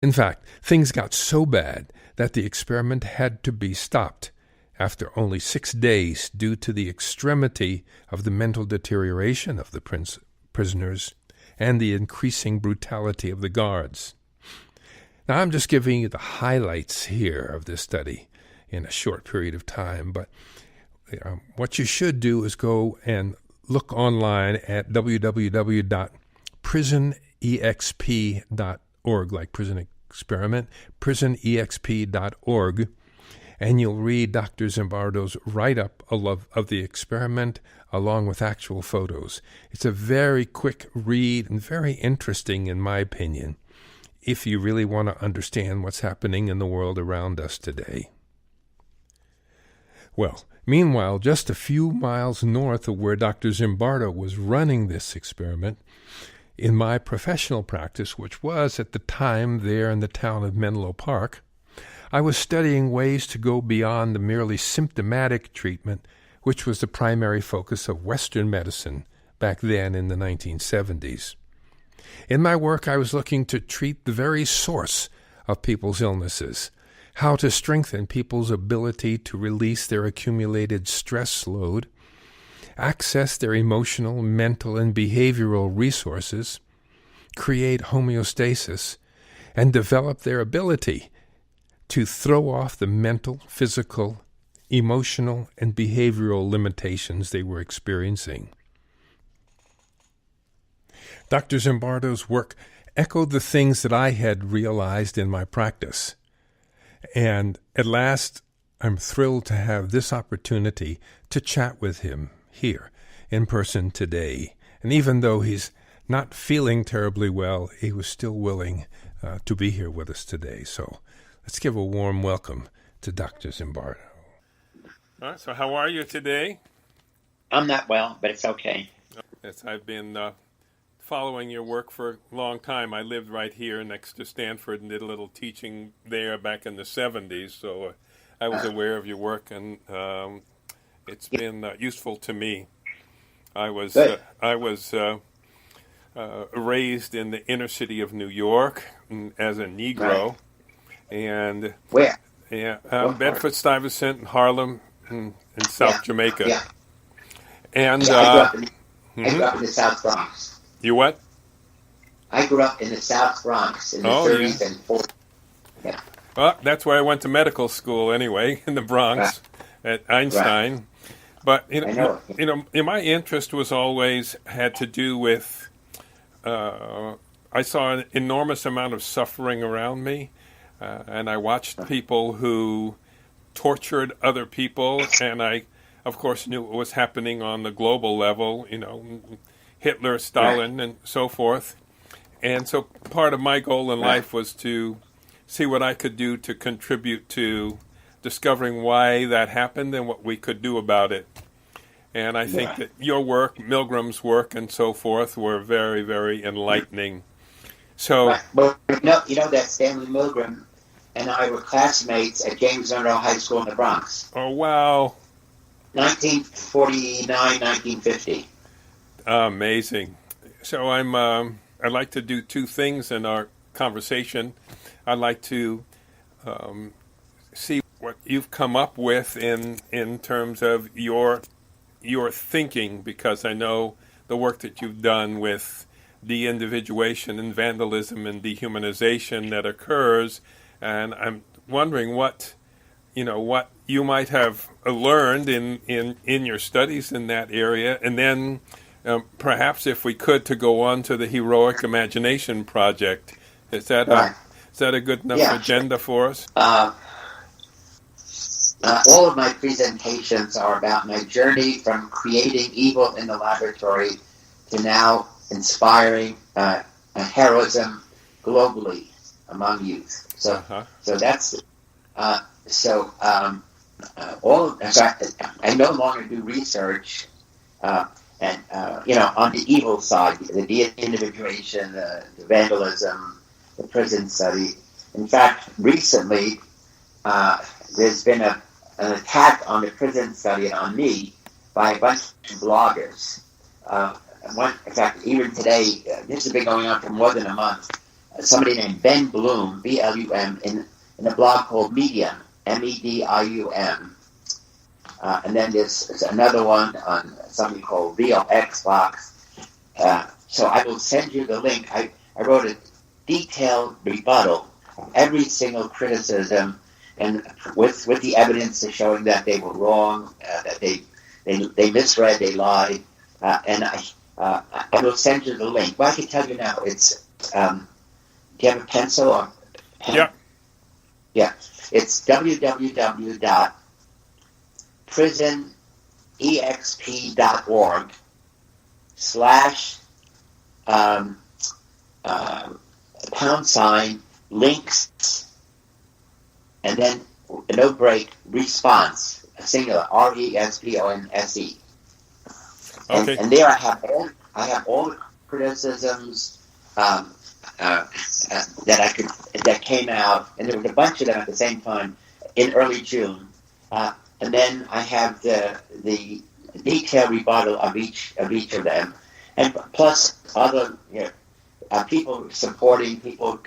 In fact, things got so bad that the experiment had to be stopped after only 6 days due to the extremity of the mental deterioration of the prisoners and the increasing brutality of the guards. Now, I'm just giving you the highlights here of this study in a short period of time, but what you should do is go and look online at www.prisonexp.org, like prison experiment, prisonexp.org, and you'll read Dr. Zimbardo's write-up of the experiment along with actual photos. It's a very quick read and very interesting, in my opinion, if you really want to understand what's happening in the world around us today. Well, meanwhile, just a few miles north of where Dr. Zimbardo was running this experiment, in my professional practice, which was at the time there in the town of Menlo Park, I was studying ways to go beyond the merely symptomatic treatment, which was the primary focus of Western medicine back then in the 1970s. In my work, I was looking to treat the very source of people's illnesses, how to strengthen people's ability to release their accumulated stress load, access their emotional, mental, and behavioral resources, create homeostasis, and develop their ability to throw off the mental, physical, emotional, and behavioral limitations they were experiencing. Dr. Zimbardo's work echoed the things that I had realized in my practice. And at last, I'm thrilled to have this opportunity to chat with him here in person today. And even though he's not feeling terribly well, he was still willing to be here with us today. So let's give a warm welcome to Dr. Zimbardo. All right, so how are you today? I'm not well, but it's okay. Yes, I've been following your work for a long time. I lived right here next to Stanford and did a little teaching there back in the 70s, so I was aware of your work, and it's been useful to me. I was raised in the inner city of New York as a Negro, and where? Yeah, Bedford-Stuyvesant, Harlem, in South Jamaica. Yeah. And I grew up in the South Bronx. You what? I grew up in the South Bronx in the 30s and 40s. Yeah. Well, that's where I went to medical school anyway, in the Bronx, at Einstein. Right. But my interest was always had to do with. I saw an enormous amount of suffering around me, and I watched people who tortured other people, and I, of course, knew what was happening on the global level. Hitler, Stalin, and so forth. And so part of my goal in life was to see what I could do to contribute to discovering why that happened and what we could do about it. And I think that your work, Milgram's work, and so forth were very, very enlightening. So, well, you know that Stanley Milgram and I were classmates at James Monroe High School in the Bronx. Oh, wow. 1949, 1950. Amazing. So I'd like to do two things in our conversation. I'd like to see what you've come up with in terms of your thinking, because I know the work that you've done with de-individuation and vandalism and dehumanization that occurs, and I'm wondering what you might have learned in your studies in that area, and then perhaps if we could to go on to the Heroic Imagination Project. Is that a good enough agenda for us? All of my presentations are about my journey from creating evil in the laboratory to now inspiring heroism globally among youth. So that's I no longer do research. And on the evil side, the de-individuation, the vandalism, the prison study. In fact, recently, there's been an attack on the prison study and on me by a bunch of bloggers. In fact, even today, this has been going on for more than a month. somebody named Ben Bloom, B-L-U-M, in a blog called Medium, M-E-D-I-U-M. And then there's another one on something called VOX Box. So I will send you the link. I wrote a detailed rebuttal of every single criticism, and with the evidence showing that they were wrong, that they misread, they lied, and I will send you the link. Well, I can tell you now. It's do you have a pencil or pen? Yeah. Yeah. It's www.prisonexp.org / links, and then no break, response, singular, RESPONSE. Okay. And there I have all the criticisms that came out, and there was a bunch of them at the same time in early June. And then I have the detailed rebuttal of each of them, and plus other people supporting, people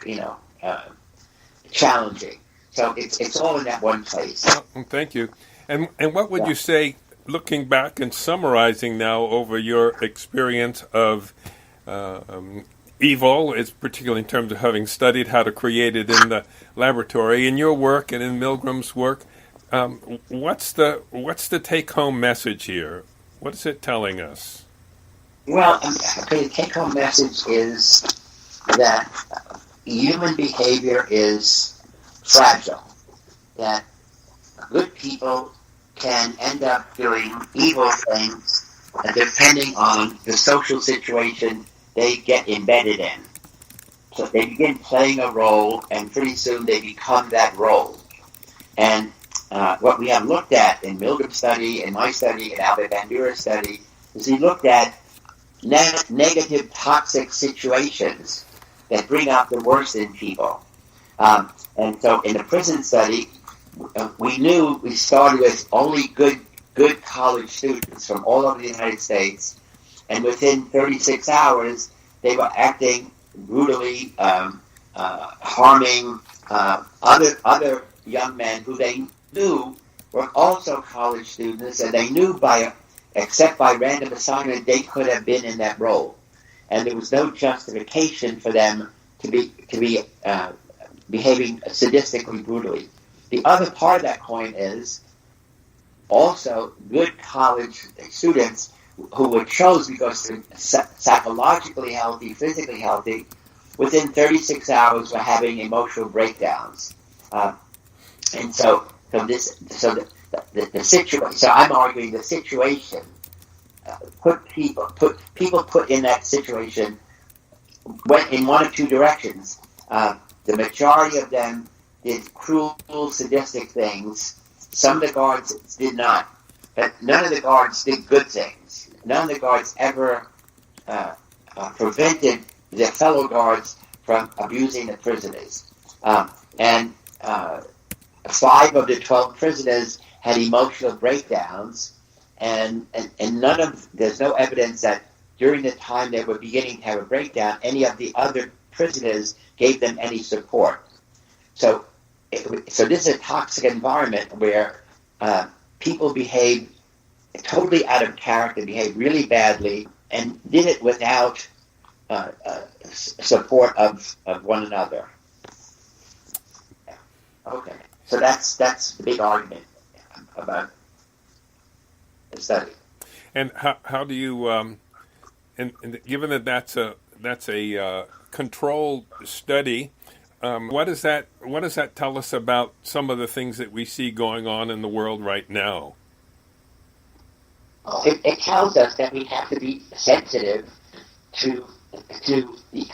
challenging. So it's all in that one place. Well, thank you. And what would you say, looking back and summarizing now over your experience of evil, is particularly in terms of having studied how to create it in the laboratory, in your work and in Milgram's work, what's the take-home message here? What is it telling us? Well, the take-home message is that human behavior is fragile, that good people can end up doing evil things depending on the social situation they get embedded in. So they begin playing a role, and pretty soon they become that role. And what we have looked at in Milgram's study, in my study, in Albert Bandura's study, is we looked at negative, toxic situations that bring out the worst in people. And so in the prison study, we started with only good college students from all over the United States, and within 36 hours, they were acting brutally, harming other young men who they knew were also college students, and they knew except by random assignment, they could have been in that role, and there was no justification for them to be behaving sadistically, brutally. The other part of that coin is also good college students who were chosen because they're psychologically healthy, physically healthy, within 36 hours were having emotional breakdowns. And so the situation. So I'm arguing the situation people put in that situation went in one of two directions. The majority of them did cruel, sadistic things. Some of the guards did not, but none of the guards did good things. None of the guards ever prevented their fellow guards from abusing the prisoners. And 5 of the 12 prisoners had emotional breakdowns, and there's no evidence that during the time they were beginning to have a breakdown, any of the other prisoners gave them any support. So this is a toxic environment where people behave totally out of character, behave really badly, and did it without support of one another. Okay, so that's the big argument about the study. And how do you and given that that's a controlled study, what does that tell us about some of the things that we see going on in the world right now? It tells us that we have to be sensitive to the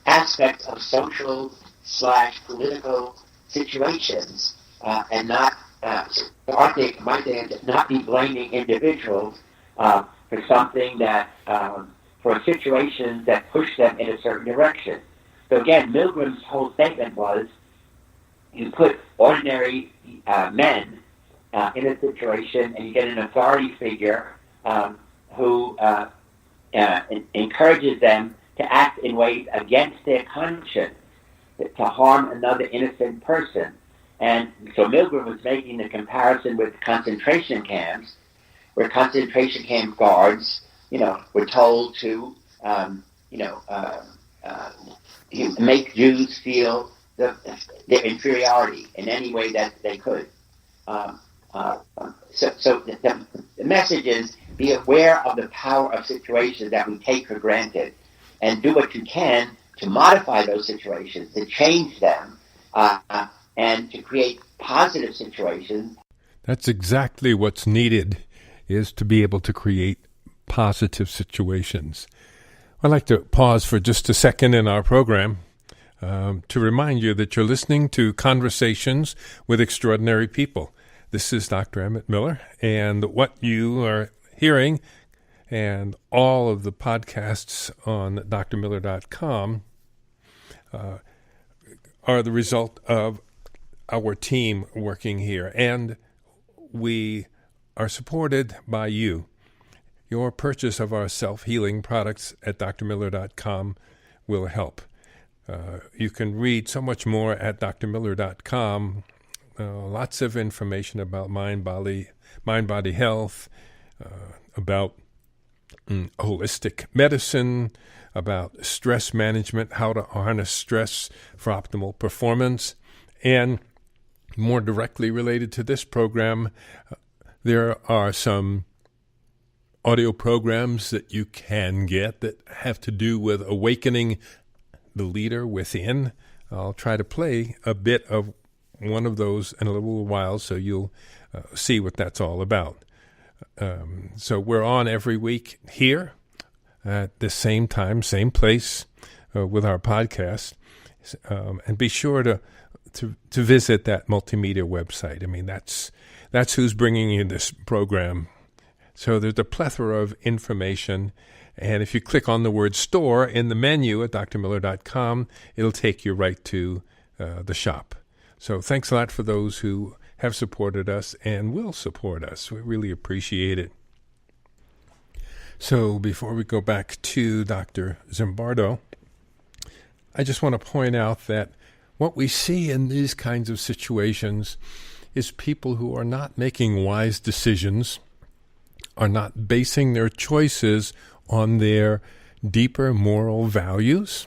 aspects of social/political situations, and not my thing is not be blaming individuals for something that for situations that push them in a certain direction. So again, Milgram's whole statement was, you put ordinary men in a situation, and you get an authority figure who encourages them to act in ways against their conscience, to harm another innocent person. And so Milgram was making the comparison with concentration camps, where concentration camp guards, were told to, make Jews feel their inferiority in any way that they could. So the message is, be aware of the power of situations that we take for granted, and do what you can to modify those situations, to change them, and to create positive situations. That's exactly what's needed, is to be able to create positive situations. I'd like to pause for just a second in our program to remind you that you're listening to Conversations with Extraordinary People. This is Dr. Emmett Miller, and what you are hearing and all of the podcasts on drmiller.com are the result of our team working here, and we are supported by you. Your purchase of our self-healing products at drmiller.com will help. You can read so much more at drmiller.com. Lots of information about mind-body health, about holistic medicine, about stress management, how to harness stress for optimal performance, and more directly related to this program, there are some audio programs that you can get that have to do with awakening the leader within. I'll try to play a bit of one of those in a little while so you'll see what that's all about. So we're on every week here at the same time, same place with our podcast. And be sure to visit that multimedia website. I mean, that's who's bringing you this program. So there's a plethora of information. And if you click on the word store in the menu at drmiller.com, it'll take you right to the shop. So thanks a lot for those who have supported us and will support us. We really appreciate it. So before we go back to Dr. Zimbardo, I just want to point out that what we see in these kinds of situations is people who are not making wise decisions, are not basing their choices on their deeper moral values,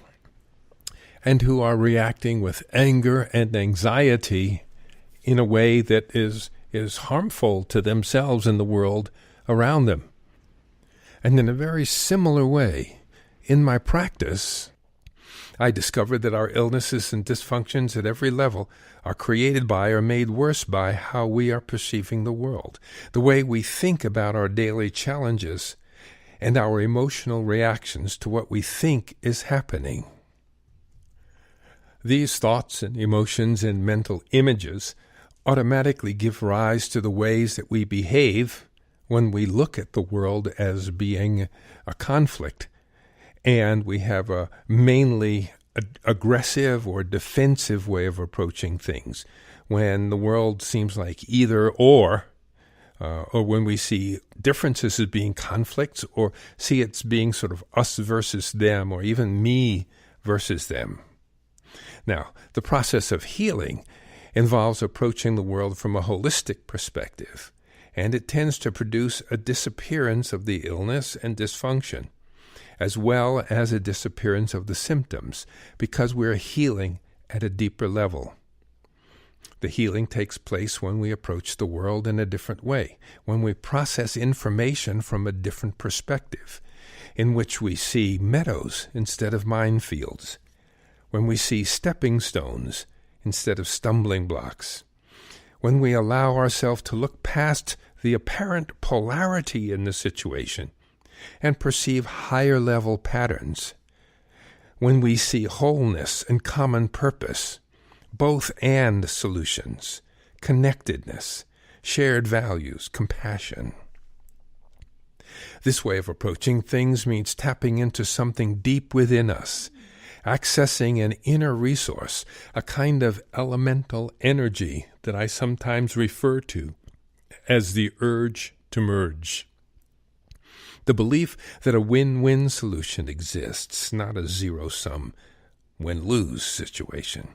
and who are reacting with anger and anxiety in a way that is harmful to themselves and the world around them. And in a very similar way, in my practice, I discovered that our illnesses and dysfunctions at every level are created by or made worse by how we are perceiving the world, the way we think about our daily challenges, and our emotional reactions to what we think is happening. These thoughts and emotions and mental images automatically give rise to the ways that we behave when we look at the world as being a conflict, and we have a mainly aggressive or defensive way of approaching things. When the world seems like either or when we see differences as being conflicts, or see it's being sort of us versus them, or even me versus them. Now, the process of healing involves approaching the world from a holistic perspective, and it tends to produce a disappearance of the illness and dysfunction, as well as a disappearance of the symptoms, because we're healing at a deeper level. The healing takes place when we approach the world in a different way, when we process information from a different perspective, in which we see meadows instead of minefields, when we see stepping stones instead of stumbling blocks, when we allow ourselves to look past the apparent polarity in the situation and perceive higher-level patterns, when we see wholeness and common purpose, both and solutions, connectedness, shared values, compassion. This way of approaching things means tapping into something deep within us, accessing an inner resource, a kind of elemental energy that I sometimes refer to as the urge to merge. The belief that a win-win solution exists, not a zero-sum win-lose situation.